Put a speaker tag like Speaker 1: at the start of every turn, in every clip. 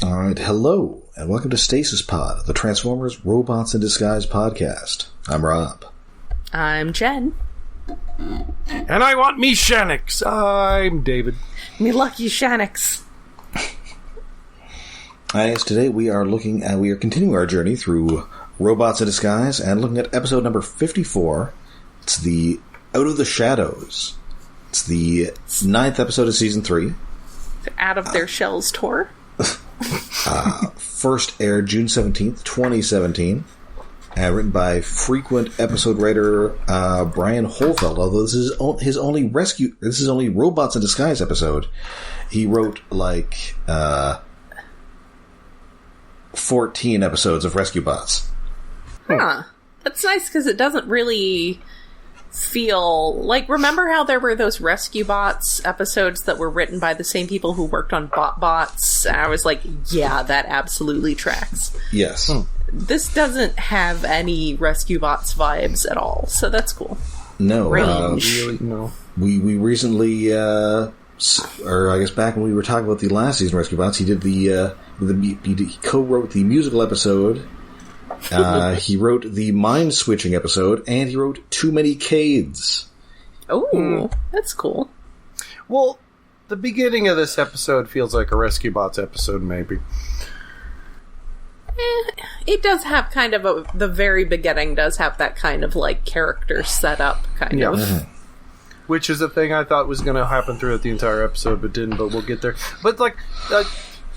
Speaker 1: Alright, hello, and welcome to Stasis Pod, the Transformers Robots in Disguise podcast. I'm Rob.
Speaker 2: I'm Jen.
Speaker 3: And I want me Shanix. I'm David.
Speaker 2: Me lucky Shanix.
Speaker 1: Yes, today we are continuing our journey through Robots in Disguise and looking at episode number 54. It's the Out of the Shadows. It's the 9th episode of season 3.
Speaker 2: The Out of Their Shells tour.
Speaker 1: First aired June 17th, 2017. Written by frequent episode writer Brian Holfeld. Although this is his only Robots in Disguise episode. He wrote 14 episodes of Rescue Bots.
Speaker 2: Huh. That's nice because it doesn't really feel like, remember how there were those Rescue Bots episodes that were written by the same people who worked on Bots? And I was like, yeah, that absolutely tracks.
Speaker 1: Yes.
Speaker 2: This doesn't have any Rescue Bots vibes at all, so that's cool.
Speaker 1: No.
Speaker 2: Range.
Speaker 3: No.
Speaker 1: We recently, or I guess back when we were talking about the last season of Rescue Bots, he did he co-wrote the musical episode. He wrote the mind-switching episode, and he wrote Too Many Kids.
Speaker 2: Oh, that's cool.
Speaker 3: Well, the beginning of this episode feels like a Rescue Bots episode, maybe.
Speaker 2: It does have kind of the very beginning does have that kind of character setup kind of.
Speaker 1: Mm-hmm.
Speaker 3: Which is a thing I thought was going to happen throughout the entire episode, but didn't, but we'll get there. But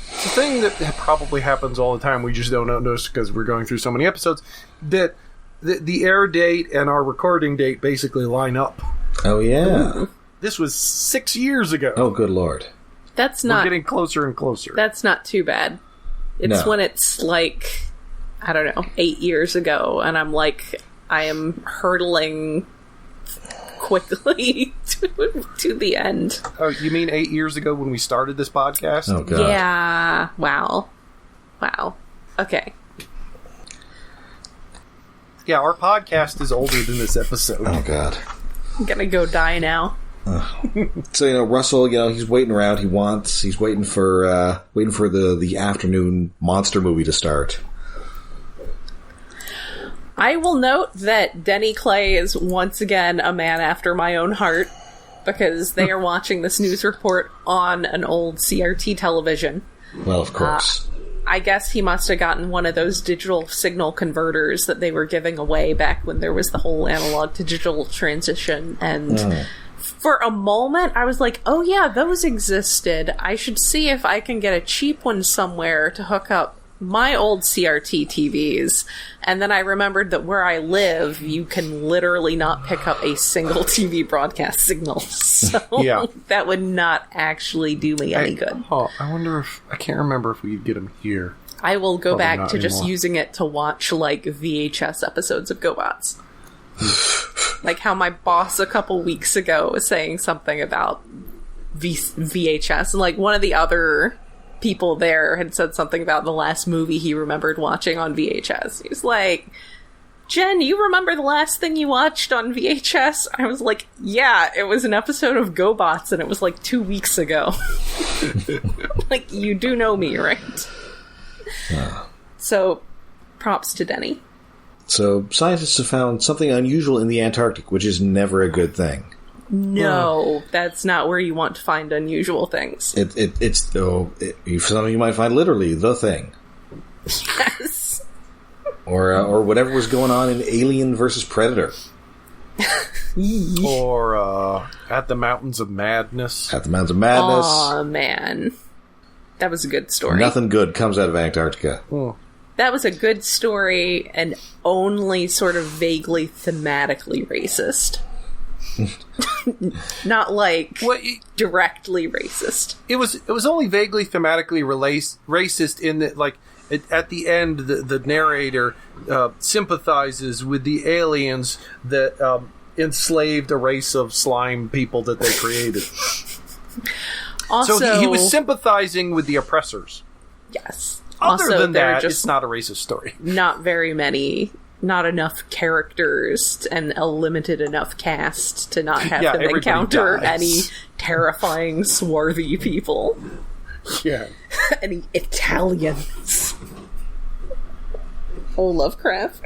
Speaker 3: it's a thing that probably happens all the time, we just don't notice because we're going through so many episodes, that the air date and our recording date basically line up.
Speaker 1: Oh, yeah.
Speaker 2: Ooh.
Speaker 3: This was 6 years ago.
Speaker 1: Oh, good lord.
Speaker 3: We're getting closer and closer.
Speaker 2: That's not too bad. It's when it's 8 years ago, and I am hurtling quickly to the end.
Speaker 3: Oh, you mean 8 years ago when we started this podcast?
Speaker 1: Oh, God.
Speaker 2: Yeah. Wow. Okay.
Speaker 3: Yeah, our podcast is older than this episode.
Speaker 1: Oh, God.
Speaker 2: I'm gonna go die now.
Speaker 1: So, Russell, he's waiting around. He's waiting for the afternoon monster movie to start.
Speaker 2: I will note that Denny Clay is once again a man after my own heart, because they are watching this news report on an old CRT television.
Speaker 1: Well, of course.
Speaker 2: I guess he must have gotten one of those digital signal converters that they were giving away back when there was the whole analog to digital transition, and for a moment I was like, oh yeah, those existed. I should see if I can get a cheap one somewhere to hook up my old CRT TVs. And then I remembered that where I live, you can literally not pick up a single TV broadcast signal. So
Speaker 3: yeah.
Speaker 2: That would not actually do me any good.
Speaker 3: Oh, I wonder if... I can't remember if we could get them here.
Speaker 2: I will go
Speaker 3: Probably
Speaker 2: back
Speaker 3: not
Speaker 2: to
Speaker 3: anymore.
Speaker 2: just using it to watch, VHS episodes of GoBots. Like how my boss a couple weeks ago was saying something about VHS, and one of the other people there had said something about the last movie he remembered watching on VHS. He was like, Jen, you remember the last thing you watched on VHS? I was like, yeah, it was an episode of GoBots, and it was 2 weeks ago. You do know me, right? So, props to Denny.
Speaker 1: So, scientists have found something unusual in the Antarctic, which is never a good thing.
Speaker 2: No, that's not where you want to find unusual things.
Speaker 1: It's something you might find literally the thing.
Speaker 2: Yes.
Speaker 1: Or whatever was going on in Alien vs. Predator.
Speaker 3: Or At the Mountains of Madness.
Speaker 1: At the Mountains of Madness.
Speaker 2: Aw, man. That was a good story.
Speaker 1: Nothing good comes out of Antarctica.
Speaker 2: That was a good story, and only sort of vaguely thematically racist. Not directly racist.
Speaker 3: It was only vaguely thematically racist in that, at the end, the narrator sympathizes with the aliens that enslaved a race of slime people that they created.
Speaker 2: Also,
Speaker 3: so he was sympathizing with the oppressors.
Speaker 2: Yes.
Speaker 3: Other than that, it's not a racist story.
Speaker 2: Not very many not enough characters and a limited enough cast to not have them encounter any terrifying, swarthy people.
Speaker 3: Yeah.
Speaker 2: Any Italians? Oh, Lovecraft.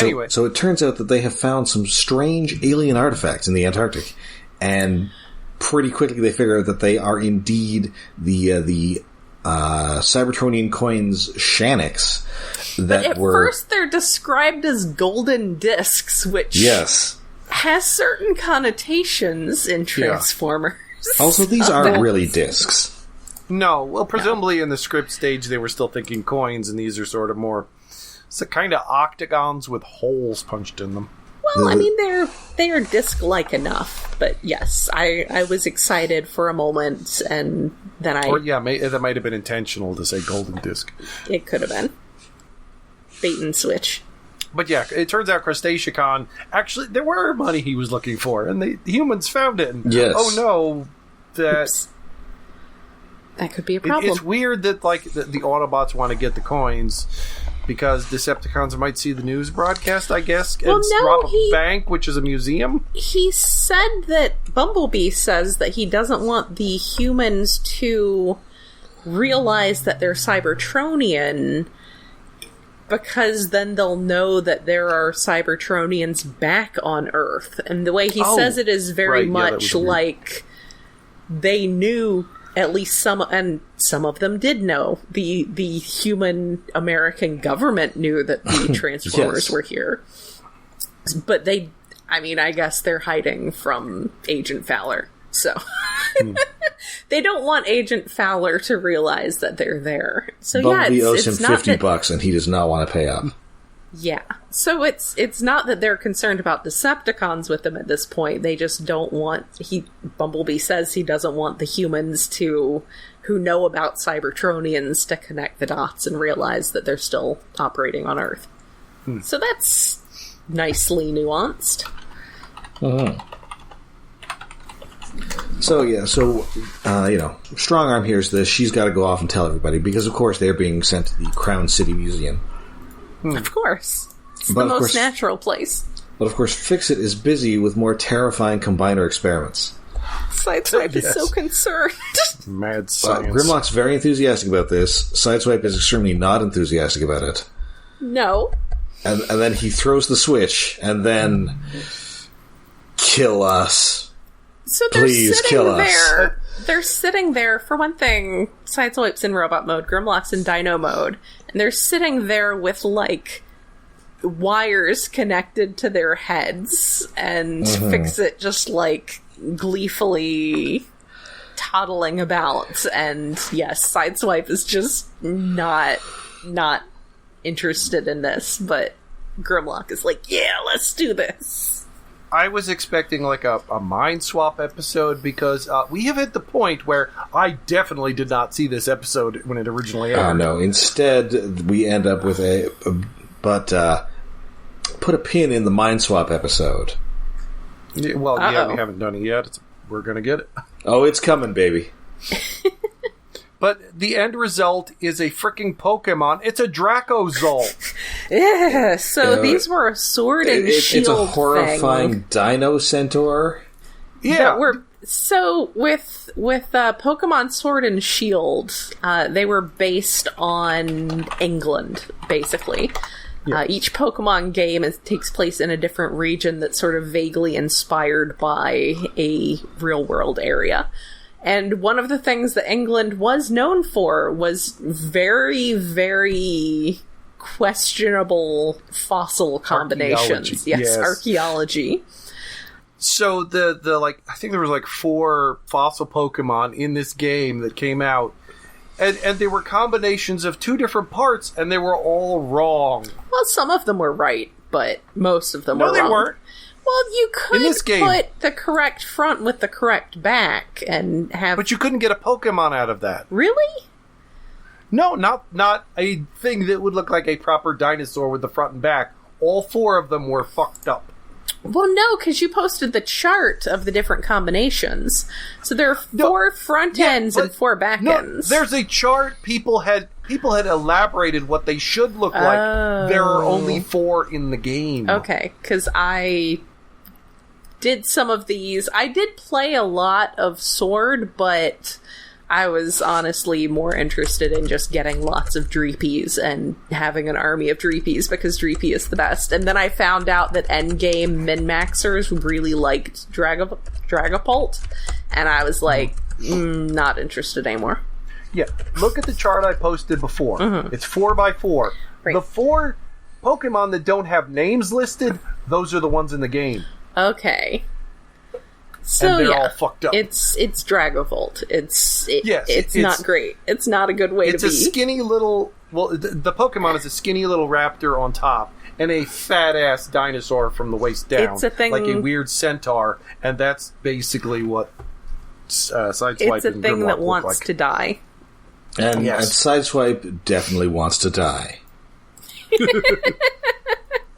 Speaker 3: Anyway.
Speaker 1: So it turns out that they have found some strange alien artifacts in the Antarctic, and pretty quickly they figure out that they are indeed the Cybertronian coins Shannix.
Speaker 2: But at first they're described as golden discs, which has certain connotations in Transformers.
Speaker 1: Yeah. Also, these aren't really discs.
Speaker 3: No, well, presumably in the script stage they were still thinking coins, and these are sort of more... It's kind of octagons with holes punched in them.
Speaker 2: Well, I mean, they are disc-like enough, but yes, I was excited for a moment, and then I...
Speaker 3: Or, yeah, that might have been intentional to say golden disc.
Speaker 2: It could have been. Bait and switch.
Speaker 3: But yeah, it turns out Crustaceacon, actually, there were money he was looking for, and the humans found it. And, oh no,
Speaker 2: Oops. That could be a problem.
Speaker 3: It's weird that, like, the Autobots want to get the coins... Because Decepticons might see the news broadcast, I guess, and rob a bank, which is a museum?
Speaker 2: He said that Bumblebee says that he doesn't want the humans to realize that they're Cybertronian, because then they'll know that there are Cybertronians back on Earth. And the way he says it is very much like they knew... At least some of them did know. The human American government knew that the Transformers were here. But I guess they're hiding from Agent Fowler. So they don't want Agent Fowler to realize that they're there. So
Speaker 1: Bumblebee owes
Speaker 2: it's
Speaker 1: him $50 and he does not want to pay up.
Speaker 2: Yeah. So it's not that they're concerned about Decepticons with them at this point. They just don't want... Bumblebee says he doesn't want the humans who know about Cybertronians to connect the dots and realize that they're still operating on Earth. So that's nicely nuanced.
Speaker 1: So Strong Arm hears this. She's got to go off and tell everybody, because of course they're being sent to the Crown City Museum.
Speaker 2: Of course. It's the most natural place.
Speaker 1: But of course, Fix-It is busy with more terrifying combiner experiments.
Speaker 2: Sideswipe is so concerned.
Speaker 3: Mad science.
Speaker 1: Grimlock's very enthusiastic about this. Sideswipe is extremely not enthusiastic about it.
Speaker 2: No.
Speaker 1: And then he throws the switch, and then... Kill us.
Speaker 2: So they're
Speaker 1: Please
Speaker 2: sitting
Speaker 1: kill
Speaker 2: there.
Speaker 1: us.
Speaker 2: They're sitting there, for one thing, Sideswipe's in robot mode, Grimlock's in dino mode, and they're sitting there with, like, wires connected to their heads, and Fix-It just, like, gleefully toddling about, and yes, Sideswipe is just not interested in this, but Grimlock is like, yeah, let's do this.
Speaker 3: I was expecting like a mind swap episode, because we have hit the point where I definitely did not see this episode when it originally aired.
Speaker 1: No, instead we end up with put a pin in the mind swap episode.
Speaker 3: Yeah, we haven't done it yet. We're going to get it.
Speaker 1: Oh, it's coming, baby.
Speaker 3: But the end result is a freaking Pokemon. It's a Dracozolt.
Speaker 2: Yeah, so these were a sword and shield
Speaker 1: It's a horrifying
Speaker 2: thing.
Speaker 1: Dino Centaur.
Speaker 3: Yeah.
Speaker 2: With Pokemon Sword and Shield, they were based on England, basically. Yeah. Each Pokemon game takes place in a different region that's sort of vaguely inspired by a real-world area. And one of the things that England was known for was very, very questionable fossil combinations. Yes, archaeology.
Speaker 3: So the I think there was 4 fossil Pokemon in this game that came out, and they were combinations of 2 different parts, and they were all wrong.
Speaker 2: Well, some of them were right, but most of them were wrong.
Speaker 3: No, they weren't.
Speaker 2: Well, you could put the correct front with the correct back and have...
Speaker 3: But you couldn't get a Pokemon out of that.
Speaker 2: Really?
Speaker 3: No, not a thing that would look like a proper dinosaur with the front and back. All 4 of them were fucked up.
Speaker 2: Well, no, because you posted the chart of the different combinations. So there are 4 front ends and 4 back ends.
Speaker 3: There's a chart. People had elaborated what they should look like. There are only 4 in the game.
Speaker 2: Okay, because I did some of these. I did play a lot of Sword, but I was honestly more interested in just getting lots of Dreepies and having an army of Dreepies because Dreepy is the best. And then I found out that endgame min-maxers really liked Dragapult, and I was like, not interested anymore.
Speaker 3: Yeah, look at the chart I posted before. Mm-hmm. It's 4x4. Right. The 4 Pokemon that don't have names listed, those are the ones in the game.
Speaker 2: Okay. So
Speaker 3: and they're all fucked up.
Speaker 2: It's Dragavolt. It's not great. It's not a good way to be.
Speaker 3: It's a skinny little... Well, the Pokemon is a skinny little raptor on top and a fat-ass dinosaur from the waist down.
Speaker 2: It's a thing...
Speaker 3: Like a weird centaur, and that's basically what Sideswipe
Speaker 2: It's a thing that wants to die.
Speaker 1: And Sideswipe definitely wants to die.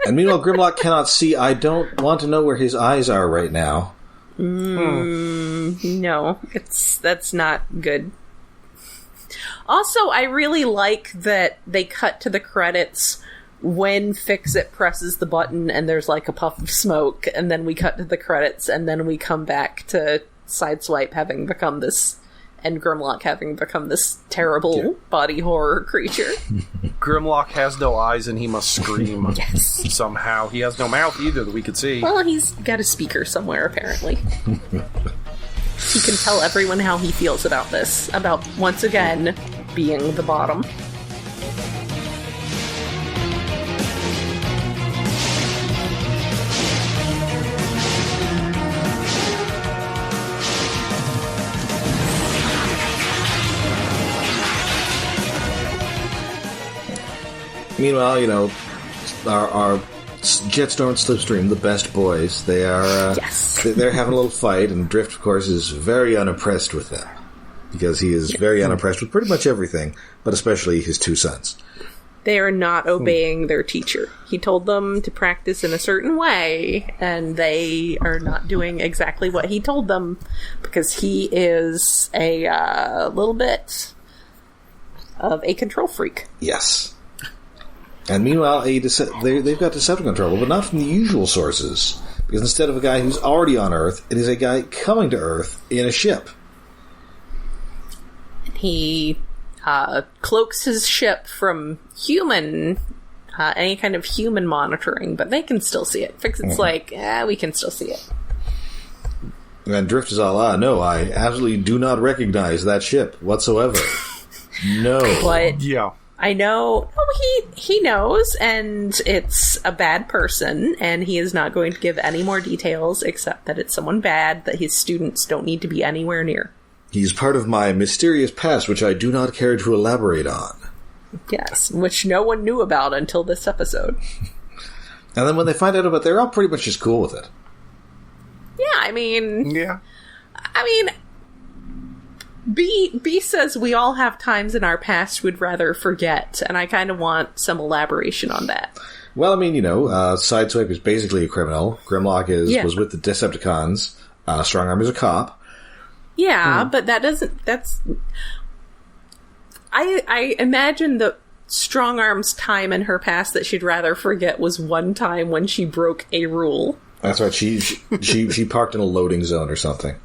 Speaker 1: And meanwhile, Grimlock cannot see. I don't want to know where his eyes are right now.
Speaker 2: No, that's not good. Also, I really like that they cut to the credits when Fix-It presses the button and there's like a puff of smoke, and then we cut to the credits and then we come back to Sideswipe having become this, and Grimlock having become this terrible body horror creature.
Speaker 3: Grimlock has no eyes and he must scream.
Speaker 2: Yes.
Speaker 3: Somehow. He has no mouth either that we could see.
Speaker 2: Well, he's got a speaker somewhere, apparently. He can tell everyone how he feels about this. About, once again, being the bottom.
Speaker 1: Meanwhile, our Jetstorm and Slipstream, the best boys, they are they're having a little fight, and Drift, of course, is very unimpressed with them. Because he is very unimpressed with pretty much everything, but especially his 2 sons.
Speaker 2: They are not obeying their teacher. He told them to practice in a certain way, and they are not doing exactly what he told them, because he is a little bit of a control freak.
Speaker 1: Yes. And meanwhile, they've got Decepticon trouble, but not from the usual sources. Because instead of a guy who's already on Earth, it is a guy coming to Earth in a ship.
Speaker 2: He cloaks his ship from any kind of human monitoring, but they can still see it. Fix-It's like, we can still see it.
Speaker 1: And Drift is all, no, I absolutely do not recognize that ship whatsoever. No.
Speaker 2: But...
Speaker 3: Yeah.
Speaker 2: I know. Oh, he knows, and it's a bad person, and he is not going to give any more details except that it's someone bad that his students don't need to be anywhere near.
Speaker 1: He's part of my mysterious past, which I do not care to elaborate on.
Speaker 2: Yes, which no one knew about until this episode.
Speaker 1: And then when they find out about it, they're all pretty much just cool with it.
Speaker 2: Yeah, I mean...
Speaker 3: Yeah.
Speaker 2: B says we all have times in our past we'd rather forget, and I kind of want some elaboration on that.
Speaker 1: Well, Sideswipe is basically a criminal. Grimlock was with the Decepticons. Strongarm is a cop.
Speaker 2: Yeah, but that's... I imagine that Strongarm's time in her past that she'd rather forget was one time when she broke a rule.
Speaker 1: That's right, she parked in a loading zone or something.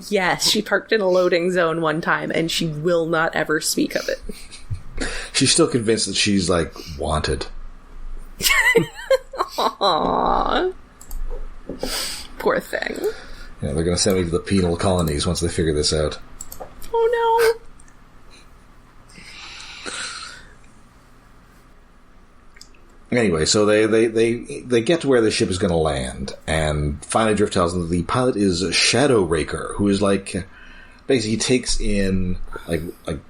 Speaker 2: Yes, she parked in a loading zone one time, and she will not ever speak of it.
Speaker 1: She's still convinced that she's, wanted.
Speaker 2: Aww. Poor thing.
Speaker 1: Yeah, they're going to send me to the penal colonies once they figure this out.
Speaker 2: Oh, no.
Speaker 1: Anyway, so they get to where the ship is going to land, and finally Drift tells them that the pilot is Shadow Raker, who is basically he takes in
Speaker 2: orphans,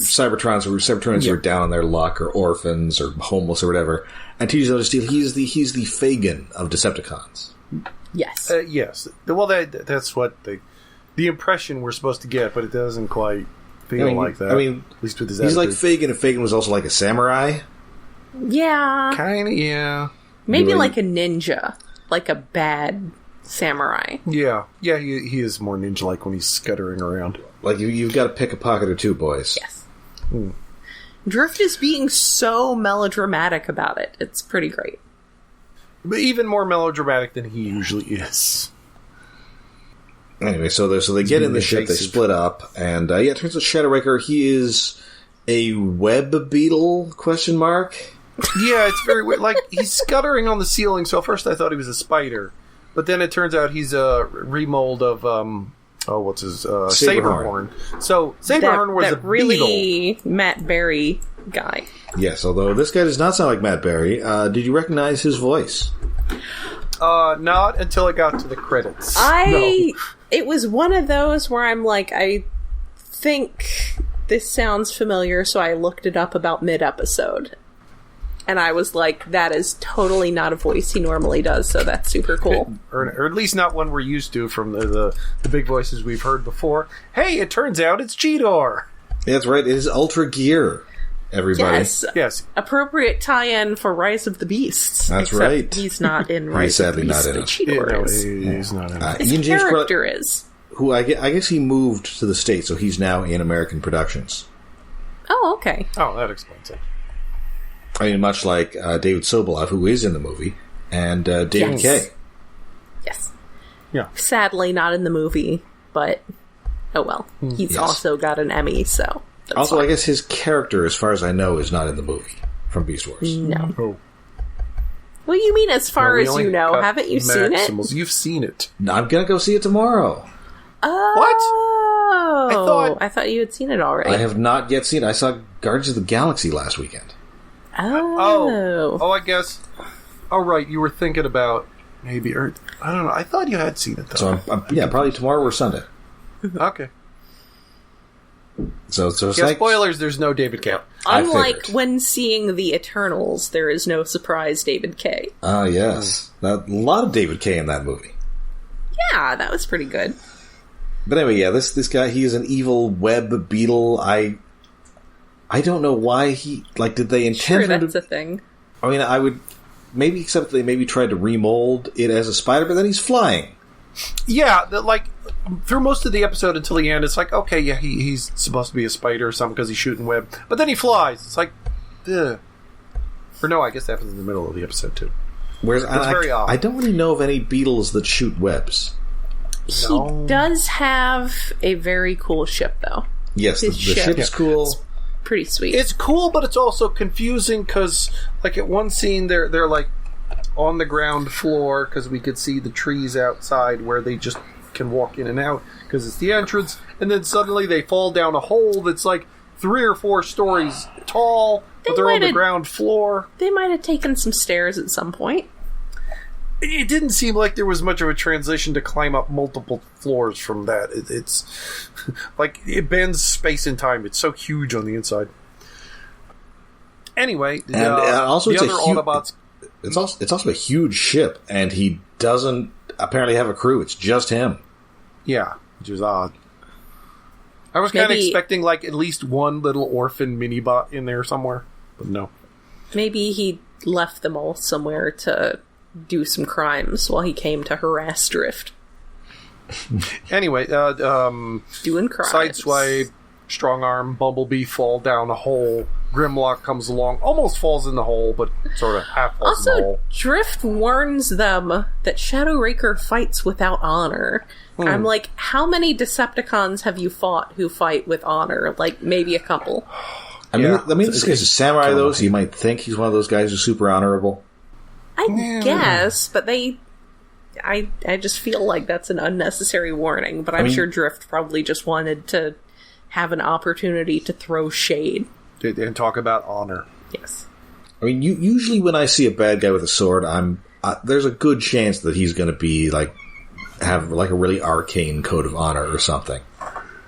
Speaker 1: Cybertrons who are down on their luck, or orphans, or homeless, or whatever, and teaches them to steal. He's the Fagin of Decepticons.
Speaker 2: Yes,
Speaker 3: yes. Well, that's what the impression we're supposed to get, but it doesn't quite. Like that. At least with his
Speaker 1: he's
Speaker 3: attitude.
Speaker 1: like Fagin, and Fagin was also like a samurai.
Speaker 2: Yeah.
Speaker 3: Kind of, yeah.
Speaker 2: Maybe like a ninja. Like a bad samurai.
Speaker 3: Yeah. Yeah, he is more ninja-like when he's scuttering around.
Speaker 1: Like, you've got to pick a pocket or two, boys.
Speaker 2: Yes. Drift is being so melodramatic about it. It's pretty great.
Speaker 3: But even more melodramatic than he usually is.
Speaker 1: Anyway, so they get in the ship, they split up, and it turns out Shadow Raker, he is a web beetle, ?
Speaker 3: Yeah, it's very weird. Like, he's scuttering on the ceiling, so at first I thought he was a spider. But then it turns out he's a remold of, what's his, Saberhorn. So, Saberhorn was a
Speaker 2: really beetle. Matt Berry guy.
Speaker 1: Yes, although this guy does not sound like Matt Berry. Did you recognize his voice?
Speaker 3: Not until I got to the credits.
Speaker 2: It was one of those where I'm like, I think this sounds familiar, so I looked it up about mid-episode. And I was like, that is totally not a voice he normally does, so that's super cool.
Speaker 3: Or at least not one we're used to from the big voices we've heard before. Hey, it turns out it's Cheetor!
Speaker 1: That's right, it is Ultra Gear, everybody.
Speaker 3: Yes.
Speaker 2: Appropriate tie-in for Rise of the Beasts.
Speaker 1: That's right.
Speaker 2: He's not in Rise of the Beasts.
Speaker 3: He's not in it.
Speaker 2: His character is.
Speaker 1: Who I guess he moved to the States, so he's now in American productions.
Speaker 2: Oh, okay.
Speaker 3: Oh, that explains it.
Speaker 1: I mean, much like David Sobolov, who is in the movie, and David Kaye.
Speaker 2: Yes.
Speaker 3: Yeah.
Speaker 2: Sadly, not in the movie, but oh well. He's also got an Emmy, so.
Speaker 1: Also,
Speaker 2: fine.
Speaker 1: I guess his character, as far as I know, is not in the movie from Beast Wars.
Speaker 2: No.
Speaker 3: Oh.
Speaker 2: What do you mean, as far as you know? Haven't you seen it?
Speaker 3: You've seen it.
Speaker 1: I'm gonna go see it tomorrow.
Speaker 2: Oh. I thought you had seen it already.
Speaker 1: I have not yet seen it. I saw Guardians of the Galaxy last weekend.
Speaker 2: Oh,
Speaker 3: I guess. Oh, right. You were thinking about maybe Earth. I don't know. I thought you had seen it though.
Speaker 1: So probably tomorrow or Sunday.
Speaker 3: Okay.
Speaker 1: So it's
Speaker 3: spoilers. There's no David Kaye.
Speaker 2: Unlike when seeing the Eternals, there is no surprise David Kaye.
Speaker 1: Ah, yes, a lot of David Kaye in that movie.
Speaker 2: Yeah, that was pretty good.
Speaker 1: But anyway, this guy, he is an evil web beetle. I don't know why did they intend
Speaker 2: Sure, that's a thing.
Speaker 1: I mean, I would maybe accept that they maybe tried to remold it as a spider, but then he's flying.
Speaker 3: Yeah, through most of the episode until the end, it's like, okay, yeah, he's supposed to be a spider or something because he's shooting web. But then he flies. It's like, ugh. Or no, I guess that happens in the middle of the episode, too.
Speaker 1: Whereas
Speaker 3: it's very odd.
Speaker 1: I don't really know of any beetles that shoot webs.
Speaker 2: He does have a very cool ship, though.
Speaker 1: Yes, the ship is cool.
Speaker 2: It's pretty sweet.
Speaker 3: It's cool, but it's also confusing because, like, at one scene, they're like on the ground floor because we could see the trees outside where they just can walk in and out because it's the entrance, and then suddenly they fall down a hole that's like 3 or 4 stories tall, but they're on the ground floor.
Speaker 2: They might have taken some stairs at some point.
Speaker 3: It didn't seem like there was much of a transition to climb up multiple floors from that. It's like it bends space and time. It's so huge on the inside. Anyway,
Speaker 1: also
Speaker 3: the
Speaker 1: it's
Speaker 3: other Autobots.
Speaker 1: It's also a huge ship, and he doesn't apparently have a crew. It's just him.
Speaker 3: Yeah, which is odd. I was kind of expecting at least one little orphan mini-bot in there somewhere, but no.
Speaker 2: Maybe he left them all somewhere to do some crimes while he came to harass Drift.
Speaker 3: Anyway,
Speaker 2: doing crimes.
Speaker 3: Sideswipe, strong arm, Bumblebee fall down a hole. Grimlock comes along, almost falls in the hole, but sort of half falls in the hole.
Speaker 2: Also, Drift warns them that Shadow Raker fights without honor. I'm like, how many Decepticons have you fought who fight with honor? Like, maybe a couple.
Speaker 1: I mean, this guy's a samurai, though, so you might think he's one of those guys who's super honorable.
Speaker 2: I guess, but I just feel like that's an unnecessary warning, but I'm sure Drift probably just wanted to have an opportunity to throw shade.
Speaker 3: And talk about honor.
Speaker 2: Yes.
Speaker 1: I mean, usually when I see a bad guy with a sword, there's a good chance that he's going to be, have a really arcane code of honor or something.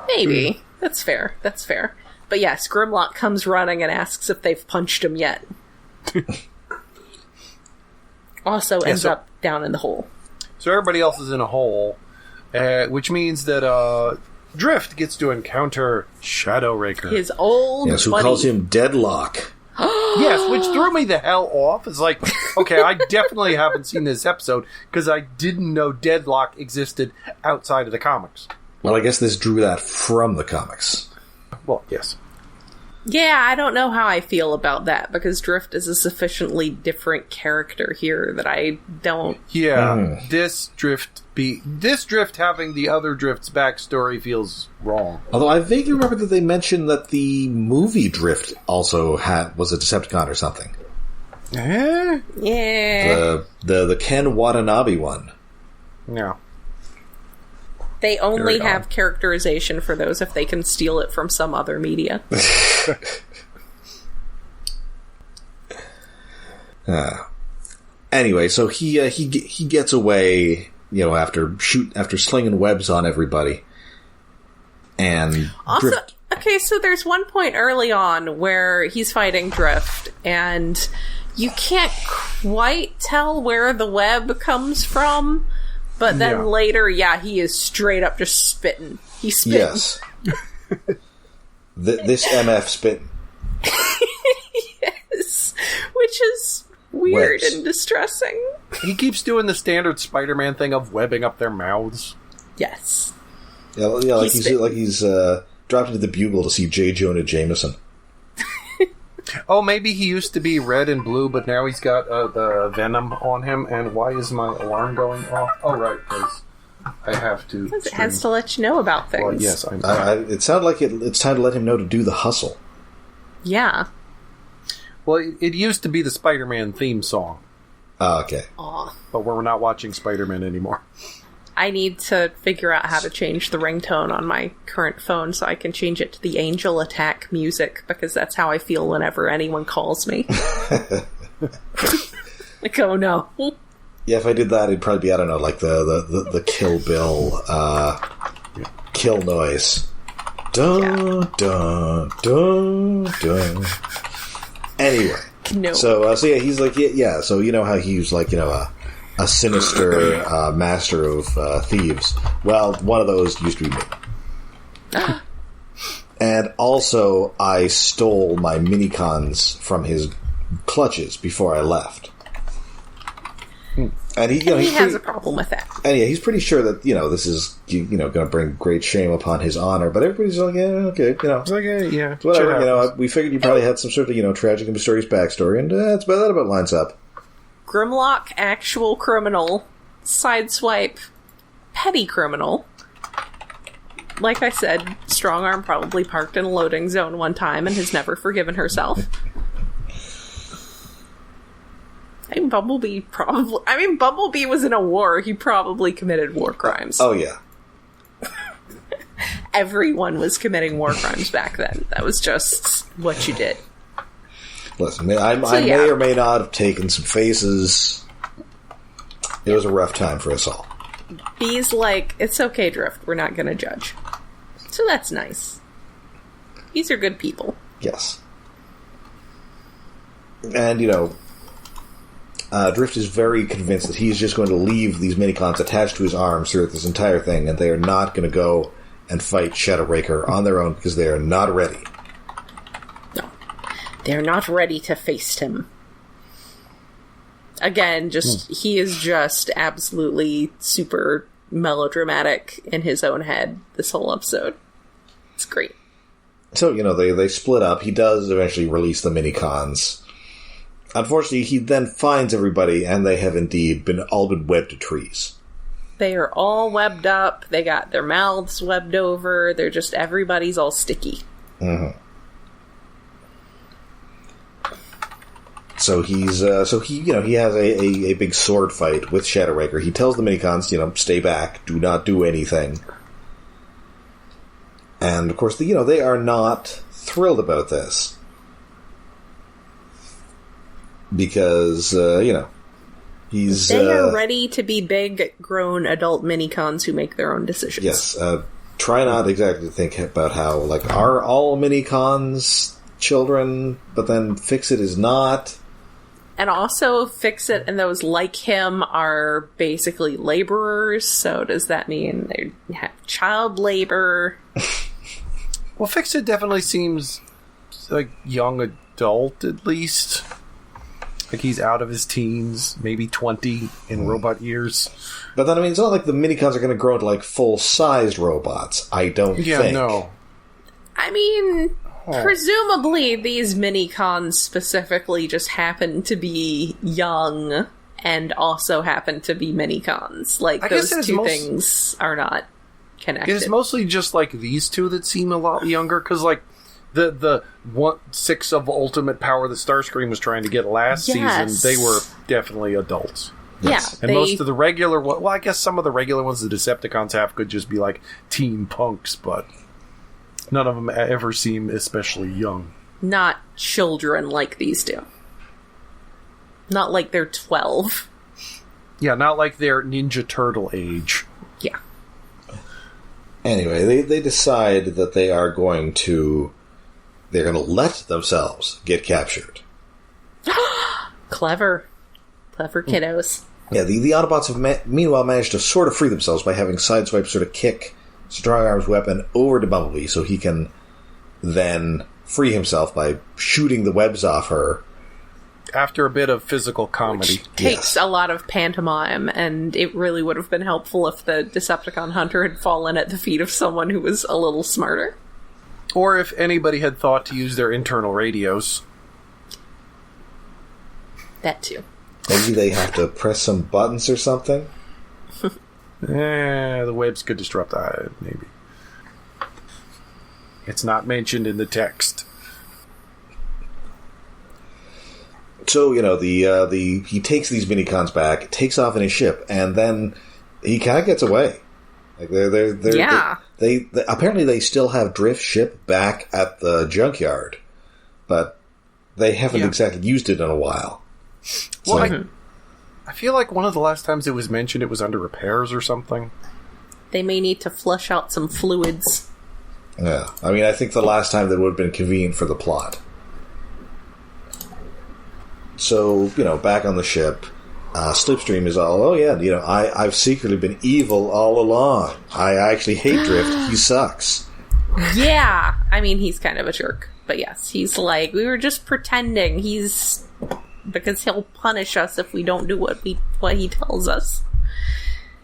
Speaker 2: Maybe. That's fair. But yes, Grimlock comes running and asks if they've punched him yet. Also ends up down in the hole.
Speaker 3: So everybody else is in a hole, which means that Drift gets to encounter Shadow Raker.
Speaker 2: His old
Speaker 1: who
Speaker 2: buddy.
Speaker 1: calls him Deadlock.
Speaker 3: Yes, which threw me the hell off. It's like, okay, I definitely haven't seen this episode because I didn't know Deadlock existed outside of the comics.
Speaker 1: Well, I guess this drew that from the comics.
Speaker 3: Well, yes.
Speaker 2: Yeah, I don't know how I feel about that, because Drift is a sufficiently different character here that I don't...
Speaker 3: Yeah, this Drift having the other Drift's backstory feels wrong.
Speaker 1: Although I vaguely remember that they mentioned that the movie Drift also was a Decepticon or something.
Speaker 3: Eh?
Speaker 2: Yeah.
Speaker 1: The Ken Watanabe one.
Speaker 3: No.
Speaker 2: They only have characterization for those if they can steal it from some other media.
Speaker 1: Anyway, so he gets away, after slinging webs on everybody, and
Speaker 2: also,
Speaker 1: Drift.
Speaker 2: Okay, so there's one point early on where he's fighting Drift, and you can't quite tell where the web comes from. But then later, he is straight up just spitting. He's spitting.
Speaker 1: Yes. This MF spitting.
Speaker 2: Yes. Which is weird
Speaker 1: Webs.
Speaker 2: and distressing.
Speaker 3: He keeps doing the standard Spider-Man thing of webbing up their mouths.
Speaker 2: Yes.
Speaker 1: Yeah, like he's dropped into the Bugle to see J. Jonah Jameson.
Speaker 3: Oh, maybe he used to be red and blue, but now he's got the venom on him. And why is my alarm going off? Oh, right, because I have to.
Speaker 2: Because it has to let you know about things.
Speaker 3: Well, yes, I know.
Speaker 1: It sounded like it's time to let him know to do the hustle.
Speaker 2: Yeah.
Speaker 3: Well, it used to be the Spider-Man theme song.
Speaker 1: Oh, okay.
Speaker 2: Aw.
Speaker 3: But we're not watching Spider-Man anymore.
Speaker 2: I need to figure out how to change the ringtone on my current phone so I can change it to the Angel Attack music, because that's how I feel whenever anyone calls me. Like, oh no.
Speaker 1: Yeah, if I did that, it'd probably be, I don't know, like the Kill Bill kill noise. Dun, dun, dun, dun. Anyway.
Speaker 2: No.
Speaker 1: So yeah, he's like, so you know how he's like, a sinister master of thieves. Well, one of those used to be me. And also, I stole my Mini-cons from his clutches before I left. And he
Speaker 2: has a problem with that.
Speaker 1: And he's pretty sure that, this is, going to bring great shame upon his honor. But everybody's like, yeah, okay,
Speaker 3: It's like, yeah,
Speaker 1: whatever, we figured you probably had some sort of, tragic and mysterious backstory, and that about lines up.
Speaker 2: Grimlock, actual criminal. Sideswipe, petty criminal. Like I said, Strongarm probably parked in a loading zone one time and has never forgiven herself. Bumblebee was in a war. He probably committed war crimes.
Speaker 1: Oh, yeah.
Speaker 2: Everyone was committing war crimes back then. That was just what you did.
Speaker 1: Listen, I may or may not have taken some faces. It was a rough time for us all.
Speaker 2: Bee's like, it's okay, Drift. We're not going to judge. So that's nice. These are good people.
Speaker 1: Yes. And, Drift is very convinced that he's just going to leave these Mini-cons attached to his arms throughout this entire thing, and they are not going to go and fight Shadow Raker on their own because they are not ready.
Speaker 2: No. They're not ready to face him. Again, he is just absolutely super melodramatic in his own head this whole episode. It's great.
Speaker 1: So, they split up. He does eventually release the Mini-cons. Unfortunately, he then finds everybody, and they have indeed all been webbed to trees.
Speaker 2: They are all webbed up. They got their mouths webbed over. They're just, everybody's all sticky.
Speaker 1: Mm-hmm. So he has a big sword fight with Shadow Raker. He tells the Mini-cons, stay back, do not do anything. And of course, they are not thrilled about this. Because, he's...
Speaker 2: They are ready to be big, grown, adult Mini-cons who make their own decisions.
Speaker 1: Yes, try not exactly to think about how, are all Mini-cons children, but then Fix-It is not...
Speaker 2: And also, Fix-It and those like him are basically laborers, so does that mean they have child labor?
Speaker 3: Well, Fix-It definitely seems like young adult, at least. Like he's out of his teens, maybe 20 in robot years.
Speaker 1: But then, it's not like the Mini-cons are going to grow into, full-sized robots, I don't think.
Speaker 3: Yeah, no.
Speaker 2: Presumably, these mini-cons specifically just happen to be young and also happen to be mini-cons. Like,
Speaker 3: I
Speaker 2: those
Speaker 3: guess
Speaker 2: two things are not connected.
Speaker 3: It's mostly just, like, these two that seem a lot younger, because, like, the 1/6 of ultimate power that Starscream was trying to get last season, they were definitely adults.
Speaker 2: Yes. Yeah.
Speaker 3: And most of the regular well, I guess some of the regular ones the Decepticons have could just be, like, teen punks, but none of them ever seem especially young.
Speaker 2: Not children like these do. Not like they're 12.
Speaker 3: Yeah, not like they're Ninja Turtle age.
Speaker 2: Yeah.
Speaker 1: Anyway, they decide that they're going to let themselves get captured.
Speaker 2: Clever kiddos.
Speaker 1: Yeah, the Autobots have meanwhile managed to sort of free themselves by having Sideswipe sort of kick Strong Arm's weapon over to Bumblebee so he can then free himself by shooting the webs off her.
Speaker 3: After a bit of physical comedy.
Speaker 2: Which takes a lot of pantomime, and it really would have been helpful if the Decepticon hunter had fallen at the feet of someone who was a little smarter.
Speaker 3: Or if anybody had thought to use their internal radios.
Speaker 2: That too.
Speaker 1: Maybe they have to press some buttons or something?
Speaker 3: The webs could disrupt that, maybe. It's not mentioned in the text.
Speaker 1: So, he takes these mini-cons back, takes off in his ship, and then he kind of gets away. Like they apparently they still have Drift's ship back at the junkyard, but they haven't exactly used it in a while.
Speaker 3: Well,
Speaker 1: so,
Speaker 3: I feel like one of the last times it was mentioned it was under repairs or something.
Speaker 2: They may need to flush out some fluids.
Speaker 1: Yeah, I mean, I think the last time that would have been convenient for the plot. So, back on the ship, Slipstream is all, I've secretly been evil all along. I actually hate Drift. He sucks.
Speaker 2: Yeah. I mean, he's kind of a jerk. But yes, he's like, we were just pretending. Because he'll punish us if we don't do what he tells us.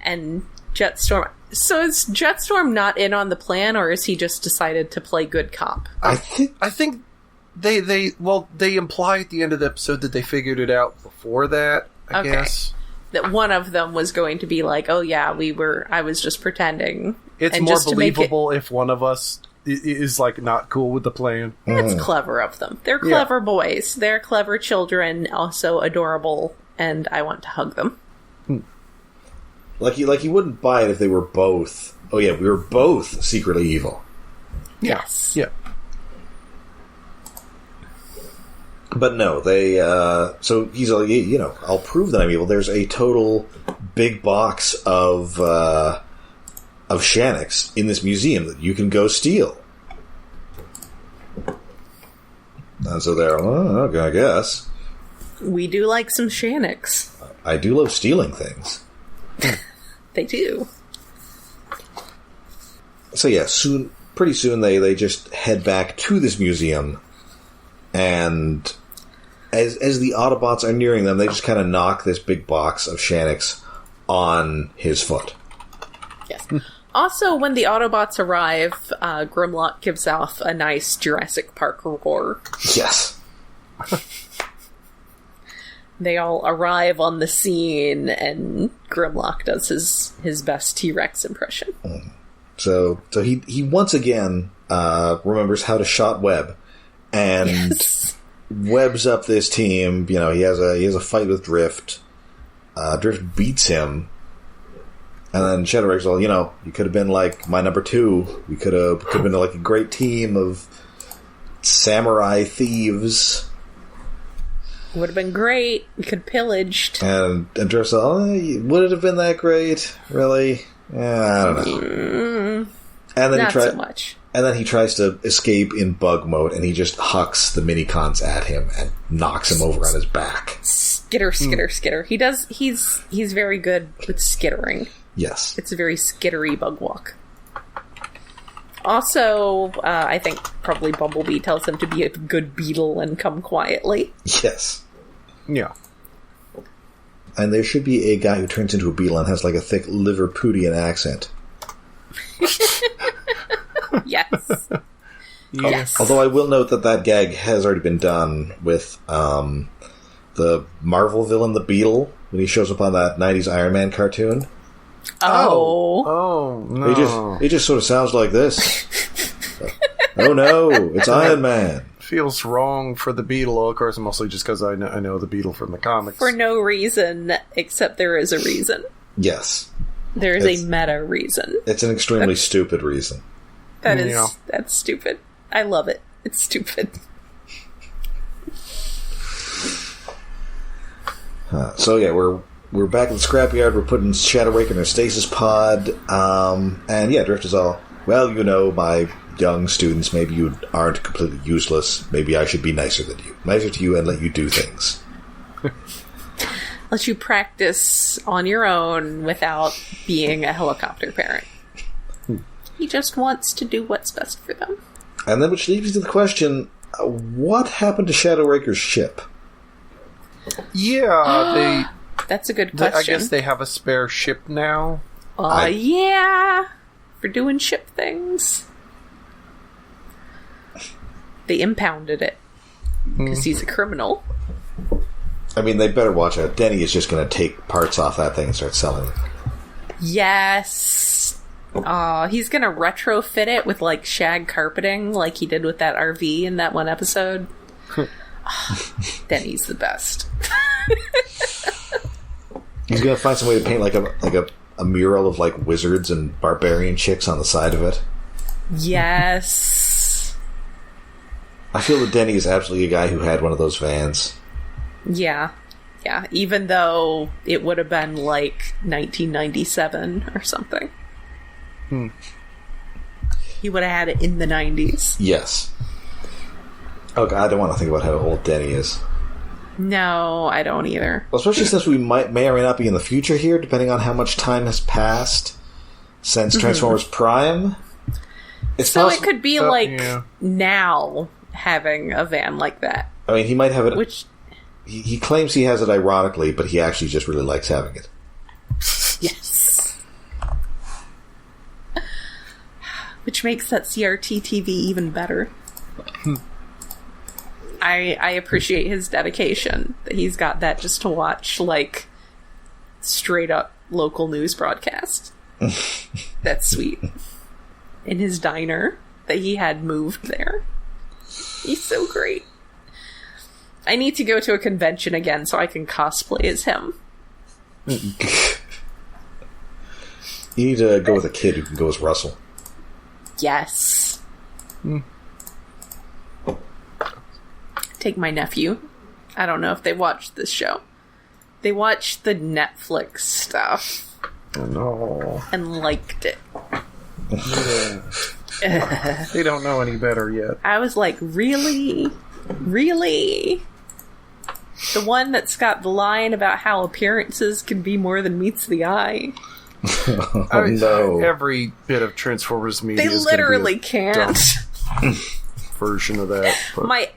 Speaker 2: And Jetstorm... So is Jetstorm not in on the plan, or is he just decided to play good cop?
Speaker 3: I think... They imply at the end of the episode that they figured it out before that, I guess.
Speaker 2: That one of them was going to be like, oh yeah, I was just pretending.
Speaker 3: It's more believable if one of us is, like, not cool with the plan.
Speaker 2: That's clever of them. They're clever boys. They're clever children, also adorable, and I want to hug them.
Speaker 1: Like you wouldn't buy it if they were both, we were both secretly evil.
Speaker 2: Yes.
Speaker 3: Yeah.
Speaker 1: But no, they, so he's like, I'll prove that I'm evil. There's a total big box of Shaniks in this museum that you can go steal. And so they're, okay, I guess.
Speaker 2: We do like some Shaniks.
Speaker 1: I do love stealing things.
Speaker 2: They do.
Speaker 1: So yeah, pretty soon they just head back to this museum, and as the Autobots are nearing them, they just kind of knock this big box of Shaniks on his foot.
Speaker 2: Yes. Also, when the Autobots arrive, Grimlock gives off a nice Jurassic Park roar.
Speaker 1: Yes.
Speaker 2: They all arrive on the scene, and Grimlock does his best T-Rex impression.
Speaker 1: So he once again remembers how to shot Webb, and webs up this team. He has a fight with Drift. Drift beats him, and then Shadow Raker's all, you could have been like my number 2. We could have been like a great team of samurai thieves.
Speaker 2: Would have been great. We could have pillaged.
Speaker 1: And Drift's all, would it have been that great? Really? I don't know. And then
Speaker 2: not so much.
Speaker 1: And then he tries to escape in bug mode, and he just hucks the mini-cons at him and knocks him over on his back.
Speaker 2: Skitter, skitter, skitter. He does. He's very good with skittering.
Speaker 1: Yes.
Speaker 2: It's a very skittery bug walk. Also, I think probably Bumblebee tells him to be a good beetle and come quietly.
Speaker 1: Yes.
Speaker 3: Yeah.
Speaker 1: And there should be a guy who turns into a beetle and has like a thick Liverpudlian accent.
Speaker 2: Yes. Yes.
Speaker 1: Although I will note that gag has already been done with the Marvel villain, the Beetle, when he shows up on that 90s Iron Man cartoon.
Speaker 3: Oh, no.
Speaker 1: It just sort of sounds like this. Oh no, it's Iron Man.
Speaker 3: Feels wrong for the Beetle. Well, of course, mostly just because I know the Beetle from the comics.
Speaker 2: For no reason, except there is a reason.
Speaker 1: Yes.
Speaker 2: There is a meta reason.
Speaker 1: It's an extremely stupid reason.
Speaker 2: That's stupid. I love it. It's stupid.
Speaker 1: So yeah, we're back in the scrapyard. We're putting Shadow Raker in our stasis pod. And yeah, Drift is all, well, my young students, maybe you aren't completely useless. Maybe I should be nicer to you and let you do things.
Speaker 2: Let you practice on your own without being a helicopter parent. He just wants to do what's best for them.
Speaker 1: And then which leads me to the question, what happened to Shadow Raker's ship?
Speaker 3: Yeah,
Speaker 2: That's a good question.
Speaker 3: I guess they have a spare ship now.
Speaker 2: Yeah. For doing ship things. They impounded it. Because he's a criminal.
Speaker 1: I mean, they better watch out. Denny is just going to take parts off that thing and start selling it.
Speaker 2: Yes. He's going to retrofit it with, shag carpeting, like he did with that RV in that one episode. Denny's the best.
Speaker 1: He's going to find some way to paint, a mural of, wizards and barbarian chicks on the side of it.
Speaker 2: Yes.
Speaker 1: I feel that Denny is absolutely a guy who had one of those vans.
Speaker 2: Yeah, even though it would have been 1997 or something. He would have had it in the 90s.
Speaker 1: Yes. Oh God, I don't want to think about how old Denny is.
Speaker 2: No, I don't either.
Speaker 1: Well, especially since we may or may not be in the future here, depending on how much time has passed since Transformers Prime.
Speaker 2: It could be now having a van like that.
Speaker 1: I mean, he might have it.
Speaker 2: Which
Speaker 1: he claims he has it ironically, but he actually just really likes having it.
Speaker 2: Yes. Which makes that CRT TV even better. I appreciate his dedication that he's got that just to watch straight up local news broadcast. That's sweet. In his diner that he had moved there. He's so great. I need to go to a convention again so I can cosplay as him.
Speaker 1: You need to go with a kid who can go as Russell.
Speaker 2: Yes. Take my nephew. I don't know if they watched this show. They watched the Netflix stuff.
Speaker 3: Oh, no.
Speaker 2: And liked it.
Speaker 3: Yeah. They don't know any better yet.
Speaker 2: I was like, really? Really? The one that's got the line about how appearances can be more than meets the eye.
Speaker 1: No.
Speaker 3: Every bit of Transformers media
Speaker 2: They
Speaker 3: is
Speaker 2: literally can't.
Speaker 3: Version of that. But.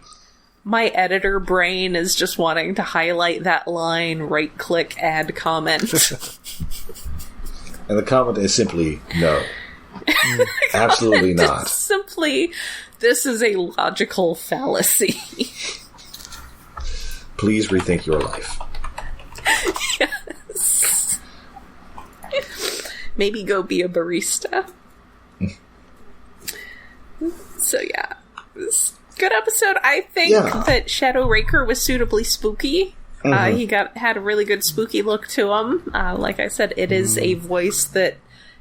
Speaker 2: My editor brain is just wanting to highlight that line, right-click, add comment.
Speaker 1: And the comment is simply, no. Absolutely not.
Speaker 2: Simply, this is a logical fallacy.
Speaker 1: Please rethink your life.
Speaker 2: Yes. Maybe go be a barista. So yeah, it was a good episode. I think that Shadow Raker was suitably spooky. He had a really good spooky look to him. Like I said, it is a voice that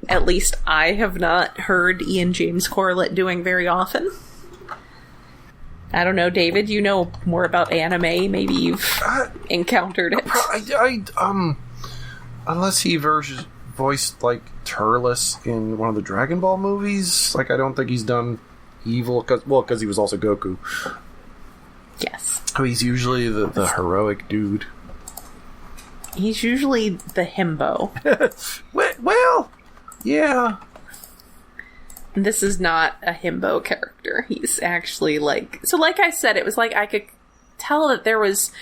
Speaker 2: at least I have not heard Ian James Corlett doing very often. I don't know, David, you know more about anime. Maybe you've encountered it.
Speaker 3: Unless he voiced Turles in one of the Dragon Ball movies. I don't think he's done evil, because he was also Goku.
Speaker 2: Yes.
Speaker 3: He's usually the heroic dude.
Speaker 2: He's usually the himbo.
Speaker 3: Well, yeah.
Speaker 2: This is not a himbo character. He's actually so like I said, it was I could tell that there's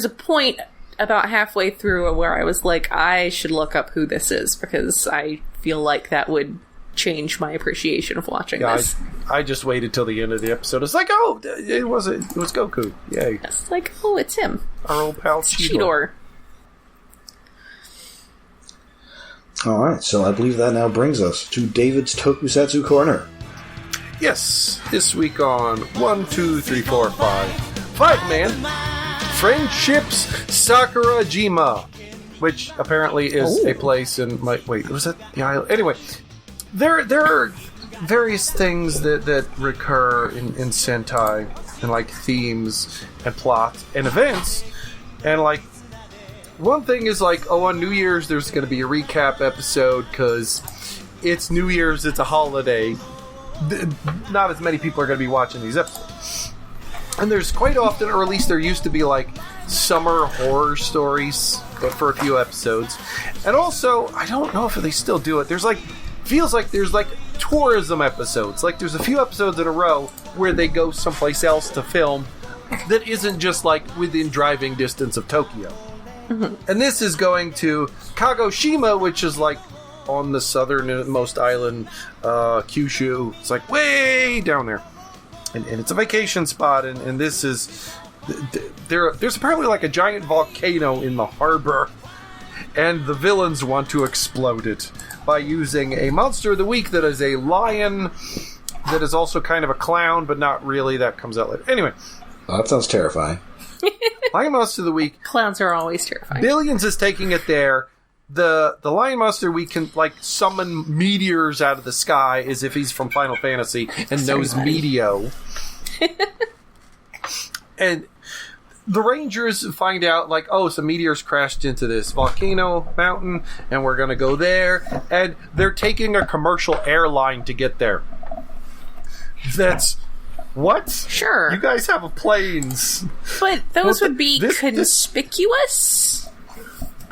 Speaker 2: a point about halfway through where I was like, I should look up who this is, because I feel like that would change my appreciation of watching this.
Speaker 3: I just waited till the end of the episode. It's like, oh, it was Goku. Yay.
Speaker 2: It's like, oh, it's him.
Speaker 3: Our old pal Cheetor.
Speaker 1: Alright, so I believe that now brings us to David's Tokusatsu Corner.
Speaker 3: Yes, this week on 1, 2, 3, 4, 5 man, Friendships Sakurajima, which apparently is a place in wait, was that the island? Anyway, there are various things that recur in Sentai, and like themes and plots and events, and like one thing is like, oh, on New Year's there's going to be a recap episode because it's New Year's, it's a holiday. Not as many people are going to be watching these episodes. And there's quite often, or at least there used to be, like, summer horror stories, but for a few episodes. And also, I don't know if they still do it, there's like, feels like there's like tourism episodes. Like there's a few episodes in a row where they go someplace else to film that isn't just like within driving distance of Tokyo. Mm-hmm. And this is going to Kagoshima, which is like on the southernmost island, Kyushu. It's like way down there. And it's a vacation spot, and this is... There's apparently like a giant volcano in the harbor, and the villains want to explode it by using a monster of the week that is a lion that is also kind of a clown, but not really. That comes out later. Anyway.
Speaker 1: Oh, that sounds terrifying.
Speaker 3: Lion Monster of the Week.
Speaker 2: Clowns are always terrifying.
Speaker 3: Billions is taking it there. The Lion Monster, we can like summon meteors out of the sky as if he's from Final Fantasy and knows Meteo. And the Rangers find out, like, oh, some meteors crashed into this volcano mountain, and we're going to go there. And they're taking a commercial airline to get there. That's... What?
Speaker 2: Sure.
Speaker 3: You guys have planes.
Speaker 2: But those would be conspicuous?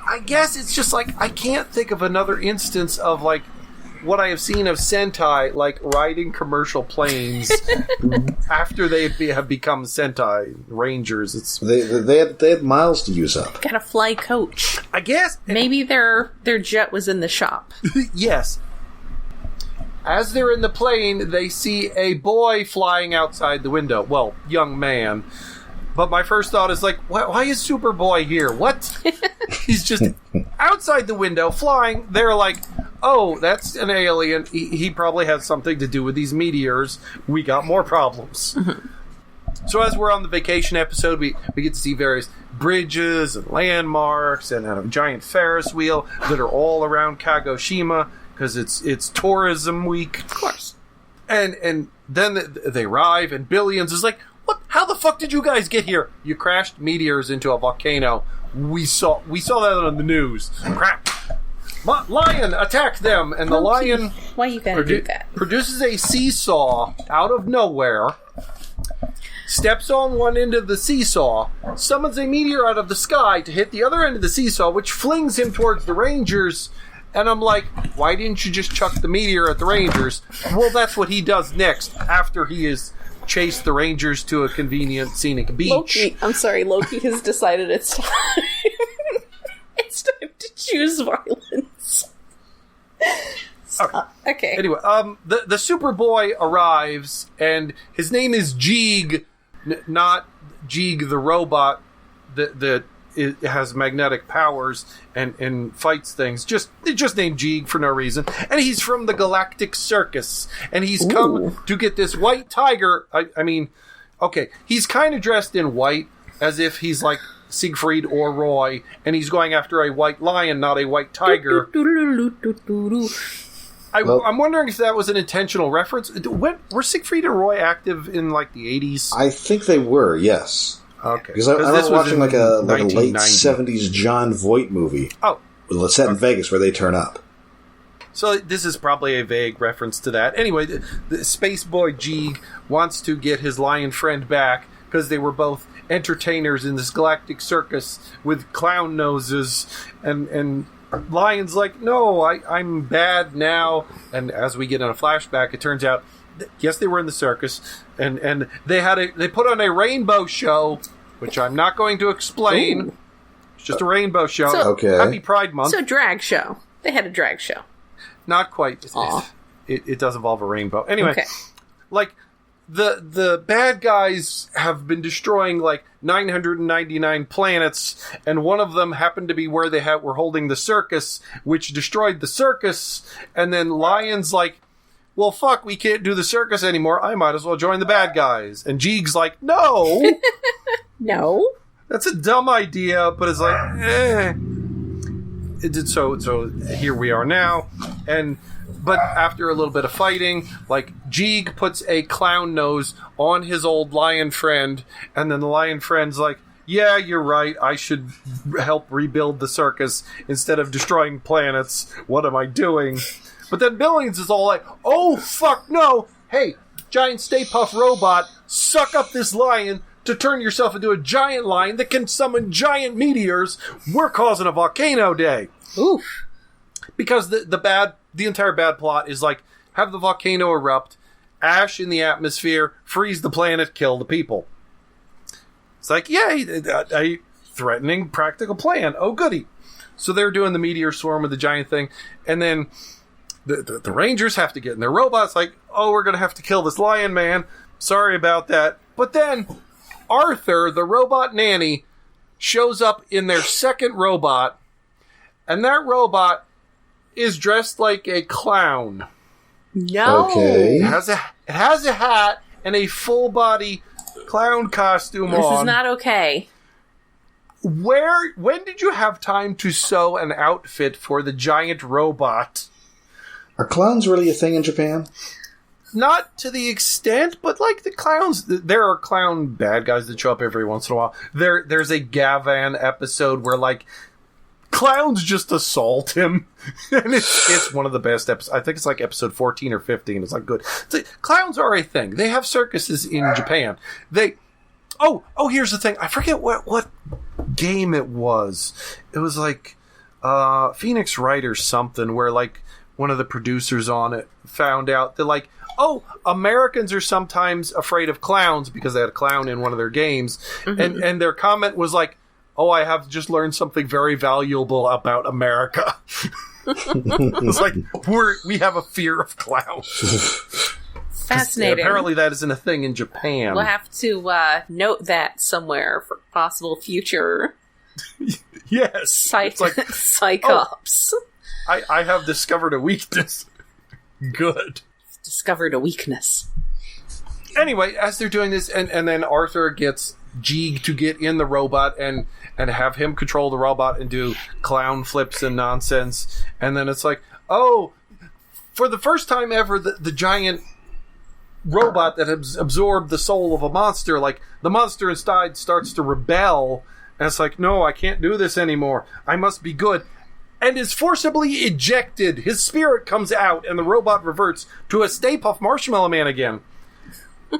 Speaker 3: I guess it's just like, I can't think of another instance of, like, what I have seen of Sentai, like, riding commercial planes after they have become Sentai Rangers. It's
Speaker 1: They had miles to use up.
Speaker 2: Gotta fly coach.
Speaker 3: I guess.
Speaker 2: Maybe their jet was in the shop.
Speaker 3: Yes. As they're in the plane, they see a boy flying outside the window. Well, young man. But my first thought is like, why is Superboy here? What? He's just outside the window, flying. They're like, oh, that's an alien. He probably has something to do with these meteors. We got more problems. So as we're on the vacation episode, we get to see various bridges and landmarks and a giant Ferris wheel that are all around Kagoshima. Because it's tourism week.
Speaker 2: Of course. And then they arrive, and Billions is like, what? How the fuck did you guys get here? You crashed meteors into a volcano. We saw that on the news. Crap. Lion, attack them! And the lion... Why you gotta do that?
Speaker 3: Produces a seesaw out of nowhere, steps on one end of the seesaw, summons a meteor out of the sky to hit the other end of the seesaw, which flings him towards the Rangers. And I'm like, why didn't you just chuck the meteor at the Rangers? Well, that's what he does next, after he has chased the Rangers to a convenient scenic beach.
Speaker 2: Loki has decided it's time. It's time to choose violence. Okay.
Speaker 3: Anyway, the Superboy arrives, and his name is Jeeg, not Jeeg the robot that it has magnetic powers and fights things. Just named Jeeg for no reason. And he's from the Galactic Circus. And he's come to get this white tiger. I mean, okay, he's kind of dressed in white as if he's like Siegfried or Roy. And he's going after a white lion, not a white tiger. I'm wondering if that was an intentional reference. Were Siegfried and Roy active in like the 80s?
Speaker 1: I think they were, yes.
Speaker 3: Okay.
Speaker 1: Because I was watching like a late 70s John Voight movie.
Speaker 3: Oh.
Speaker 1: Set in Vegas where they turn up.
Speaker 3: So this is probably a vague reference to that. Anyway, the Space Boy Jeeg wants to get his lion friend back because they were both entertainers in this galactic circus with clown noses. And Lion's like, no, I'm bad now. And as we get in a flashback, it turns out... Yes, they were in the circus, and they put on a rainbow show, which I'm not going to explain. Ooh. It's just a rainbow show.
Speaker 1: Okay.
Speaker 3: Happy Pride Month.
Speaker 2: So drag show. They had a drag show.
Speaker 3: Not quite. It does involve a rainbow. Anyway, like, the bad guys have been destroying, like, 999 planets, and one of them happened to be where they were holding the circus, which destroyed the circus, and then Lion's like, well, fuck, we can't do the circus anymore. I might as well join the bad guys. And Jeeg's like, no!
Speaker 2: No.
Speaker 3: That's a dumb idea, but it's like, eh. So here we are now, but after a little bit of fighting, like, Jeeg puts a clown nose on his old lion friend, and then the lion friend's like, yeah, you're right, I should help rebuild the circus instead of destroying planets. What am I doing? But then Billings is all like, oh, fuck, no! Hey, giant Stay Puft robot, suck up this lion to turn yourself into a giant lion that can summon giant meteors. We're causing a volcano day.
Speaker 2: Oof.
Speaker 3: Because the entire bad plot is like, have the volcano erupt, ash in the atmosphere, freeze the planet, kill the people. It's like, yay, a threatening practical plan. Oh, goody. So they're doing the meteor swarm with the giant thing, and then the Rangers have to get in their robots, like, oh, we're going to have to kill this lion man. Sorry about that. But then Arthur, the robot nanny, shows up in their second robot, and that robot is dressed like a clown.
Speaker 2: No.
Speaker 1: Okay.
Speaker 3: It has a hat and a full-body clown costume on.
Speaker 2: This is not okay.
Speaker 3: When did you have time to sew an outfit for the giant robot?
Speaker 1: Are clowns really a thing in Japan?
Speaker 3: Not to the extent, but like the clowns, there are clown bad guys that show up every once in a while. There's a Gavan episode where like clowns just assault him, and it's one of the best episodes. I think it's like episode 14 or 15. It's like good. Clowns are a thing. They have circuses in Japan. Here's the thing. I forget what game it was. It was like Phoenix Wright or something, where like one of the producers on it found out that like, oh, Americans are sometimes afraid of clowns because they had a clown in one of their games, and their comment was like, oh, I have just learned something very valuable about America. It's like, we have a fear of clowns.
Speaker 2: Fascinating.
Speaker 3: Apparently that isn't a thing in Japan.
Speaker 2: We'll have to note that somewhere for possible future
Speaker 3: yes.
Speaker 2: psychops.
Speaker 3: I have discovered a weakness. Good.
Speaker 2: Discovered a weakness.
Speaker 3: Anyway, as they're doing this, and then Arthur gets Jeeg to get in the robot and have him control the robot and do clown flips and nonsense. And then it's like, oh, for the first time ever, the giant robot that has absorbed the soul of a monster, like, the monster inside starts to rebel, and it's like, no, I can't do this anymore. I must be good. And is forcibly ejected. His spirit comes out, and the robot reverts to a Stay Puft Marshmallow Man again.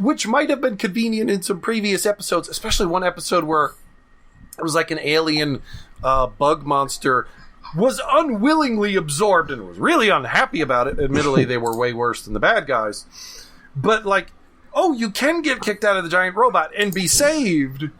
Speaker 3: Which might have been convenient in some previous episodes, especially one episode where it was like an alien bug monster was unwillingly absorbed and was really unhappy about it. Admittedly, they were way worse than the bad guys. But like, oh, you can get kicked out of the giant robot and be saved.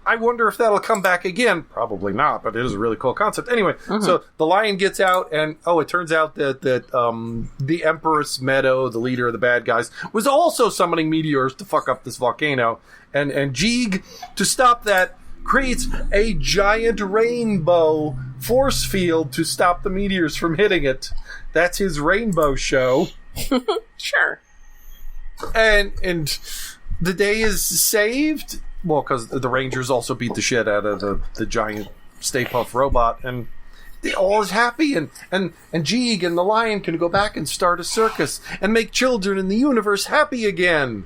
Speaker 3: I wonder if that'll come back again. Probably not, but it is a really cool concept. Anyway, so the lion gets out, and it turns out that the Empress Meadow, the leader of the bad guys, was also summoning meteors to fuck up this volcano. And Jeeg, to stop that, creates a giant rainbow force field to stop the meteors from hitting it. That's his rainbow show.
Speaker 2: Sure.
Speaker 3: And the day is saved. Well, because the Rangers also beat the shit out of the giant Stay Puft robot, and they all is happy, and Jeeg and the lion can go back and start a circus and make children in the universe happy again.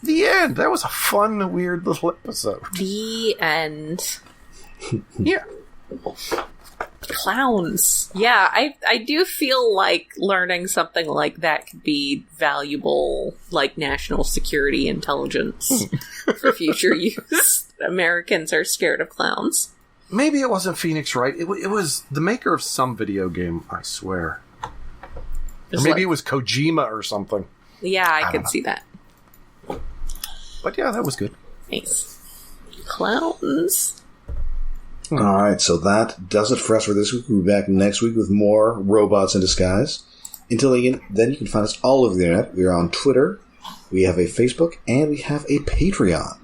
Speaker 3: The end. That was a fun, weird little episode.
Speaker 2: The end.
Speaker 3: Yeah.
Speaker 2: Clowns. Yeah, I do feel like learning something like that could be valuable, like national security intelligence for future use. Americans are scared of clowns.
Speaker 3: Maybe it wasn't Phoenix Wright. It was the maker of some video game, I swear. Or maybe it was Kojima or something.
Speaker 2: Yeah, I could see that.
Speaker 3: But yeah, that was good.
Speaker 2: Nice. Clowns.
Speaker 1: Alright, so that does it for us for this week. We'll be back next week with more Robots in Disguise. Until then, you can find us all over the internet. We're on Twitter, we have a Facebook, and we have a Patreon.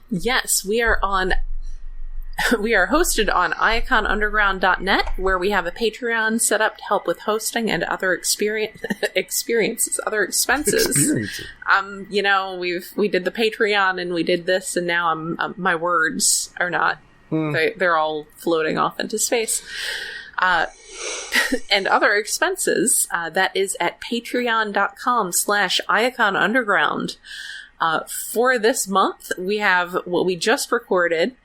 Speaker 2: Yes, we are hosted on iaconunderground.net, where we have a Patreon set up to help with hosting and other expenses. We did the Patreon and we did this, and now my words are not. They're all floating off into space. And other expenses, that is at patreon.com/iaconunderground. For this month, we have what we just recorded.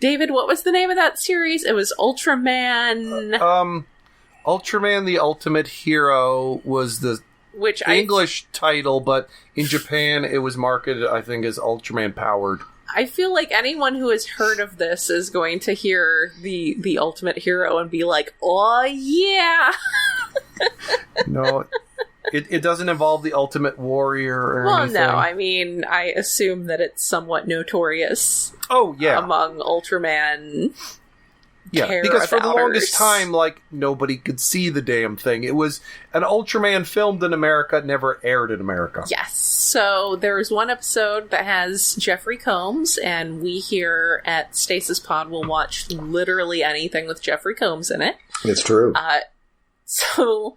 Speaker 2: David, what was the name of that series? It was Ultraman.
Speaker 3: Ultraman the Ultimate Hero was the English title, but in Japan it was marketed, I think, as Ultraman Powered.
Speaker 2: I feel like anyone who has heard of this is going to hear the Ultimate Hero and be like, oh yeah!
Speaker 3: No, it doesn't involve the Ultimate Warrior or anything.
Speaker 2: Well, no, I mean, I assume that it's somewhat notorious.
Speaker 3: Oh, yeah.
Speaker 2: Among Ultraman.
Speaker 3: Yeah, because for the longest time, nobody could see the damn thing. It was an Ultraman filmed in America, never aired in America.
Speaker 2: Yes. So there's one episode that has Jeffrey Combs, and we here at Stasis Pod will watch literally anything with Jeffrey Combs in it.
Speaker 1: It's true.
Speaker 2: So,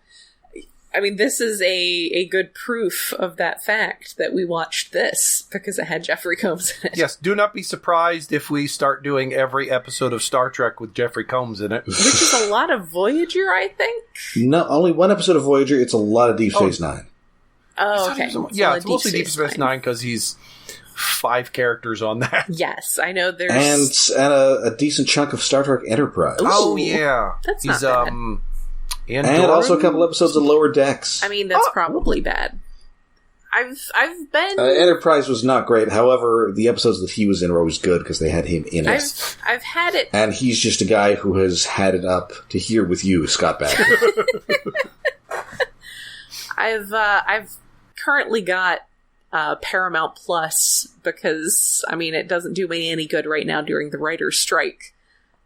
Speaker 2: I mean, this is a good proof of that fact that we watched this because it had Jeffrey Combs in it.
Speaker 3: Yes, do not be surprised if we start doing every episode of Star Trek with Jeffrey Combs in it.
Speaker 2: Which is a lot of Voyager, I think?
Speaker 1: No, only one episode of Voyager. It's a lot of Deep Space Nine.
Speaker 2: Oh, okay.
Speaker 3: It's mostly Deep Space Nine because he's 5 characters on that.
Speaker 2: Yes, I know there's...
Speaker 1: And a decent chunk of Star Trek Enterprise.
Speaker 2: Ooh,
Speaker 3: oh, yeah.
Speaker 2: That's not bad.
Speaker 1: And also a couple episodes of Lower Decks.
Speaker 2: I mean, that's probably bad. I've been...
Speaker 1: Enterprise was not great. However, the episodes that he was in were always good because they had him in it.
Speaker 2: I've had it...
Speaker 1: And he's just a guy who has had it up to here with you, Scott Backer.
Speaker 2: I've currently got Paramount Plus because, I mean, it doesn't do me any good right now during the writer's strike.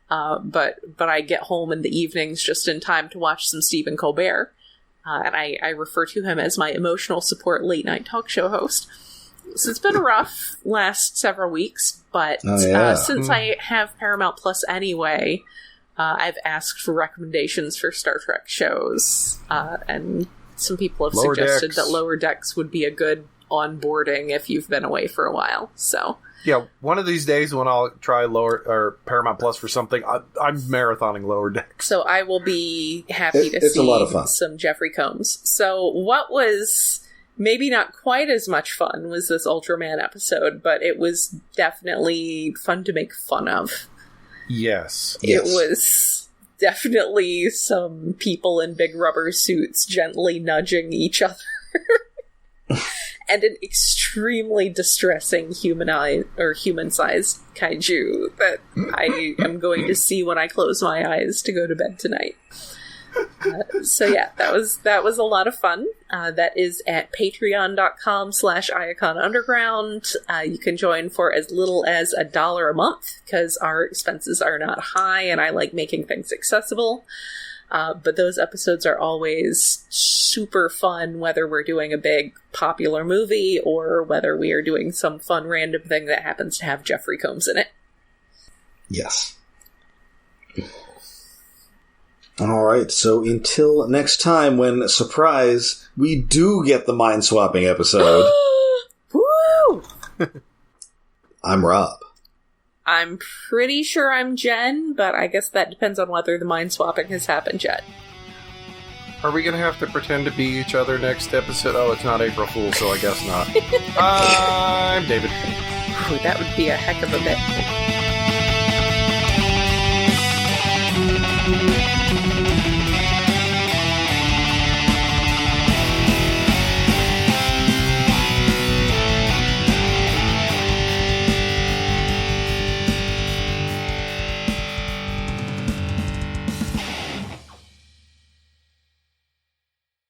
Speaker 2: But I get home in the evenings just in time to watch some Stephen Colbert. And I refer to him as my emotional support late night talk show host. So it's been a rough last several weeks, but since I have Paramount Plus anyway, I've asked for recommendations for Star Trek shows. And some people have suggested that Lower Decks would be a good onboarding if you've been away for a while. So...
Speaker 3: Yeah, one of these days when I'll try Paramount Plus for something, I'm marathoning Lower Decks.
Speaker 2: So I will be happy to see
Speaker 1: a lot of fun.
Speaker 2: Some Jeffrey Combs. So what was maybe not quite as much fun was this Ultraman episode, but it was definitely fun to make fun of.
Speaker 3: Yes.
Speaker 2: It was definitely some people in big rubber suits gently nudging each other. And an extremely distressing human-sized kaiju that I am going to see when I close my eyes to go to bed tonight. So yeah, that was a lot of fun. That is at patreon.com/iaconunderground. You can join for as little as $1 a month because our expenses are not high and I like making things accessible. But those episodes are always super fun, whether we're doing a big popular movie or whether we are doing some fun random thing that happens to have Jeffrey Combs in it.
Speaker 1: Yes. Alright, so until next time when, surprise, we do get the mind-swapping episode.
Speaker 2: Woo!
Speaker 1: I'm Rob.
Speaker 2: I'm pretty sure I'm Jen, but I guess that depends on whether the mind swapping has happened yet.
Speaker 3: Are we going to have to pretend to be each other next episode? Oh, it's not April Fool's, so I guess not. I'm David.
Speaker 2: Ooh, that would be a heck of a bit.